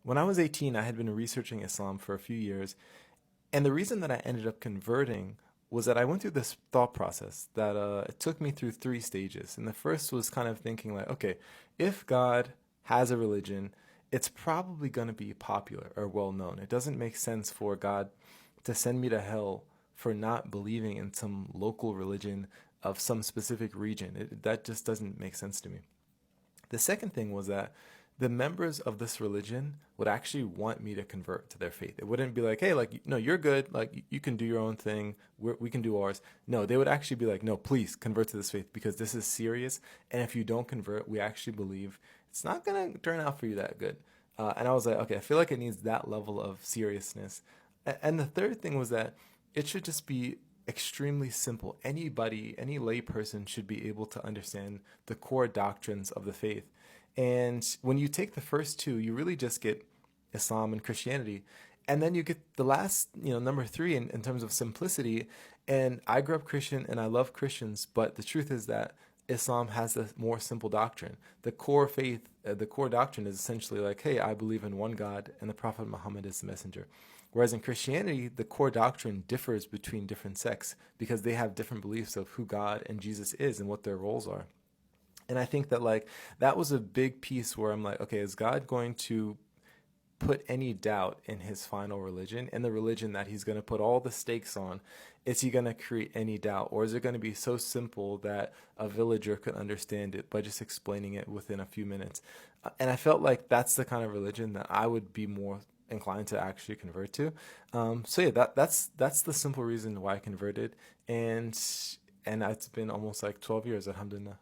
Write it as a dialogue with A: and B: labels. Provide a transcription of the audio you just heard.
A: When I was 18, I had been researching Islam for a few years, and the reason that I ended up converting was that I went through this thought process that it took me through three stages. And the first was kind of thinking like, okay, if God has a religion, it's probably going to be popular or well known. It doesn't make sense for God to send me to hell for not believing in some local religion of some specific region. That just doesn't make sense to me. The second thing was that the members of this religion would actually want me to convert to their faith. It wouldn't be like, hey, like, no, you're good. Like, you can do your own thing. We can do ours. No, they would actually be like, no, please convert to this faith because this is serious. And if you don't convert, we actually believe it's not going to turn out for you that good. And I was like, okay, I feel like it needs that level of seriousness. And the third thing was that it should just be extremely simple. Anybody, any layperson should be able to understand the core doctrines of the faith. And when you take the first two, you really just get Islam and Christianity. And then you get the last, number three in terms of simplicity. And I grew up Christian and I love Christians, but the truth is that Islam has a more simple doctrine. The core faith, the core doctrine is essentially like, hey, I believe in one God and the Prophet Muhammad is the messenger. Whereas in Christianity, the core doctrine differs between different sects because they have different beliefs of who God and Jesus is and what their roles are. And I think that like that was a big piece where I'm like, okay, is God going to put any doubt in his final religion and the religion that he's going to put all the stakes on? Is he going to create any doubt, or is it going to be so simple that a villager could understand it by just explaining it within a few minutes? And I felt like that's the kind of religion that I would be more inclined to actually convert to. So yeah, that's the simple reason why I converted, and it's been almost like 12 years, alhamdulillah.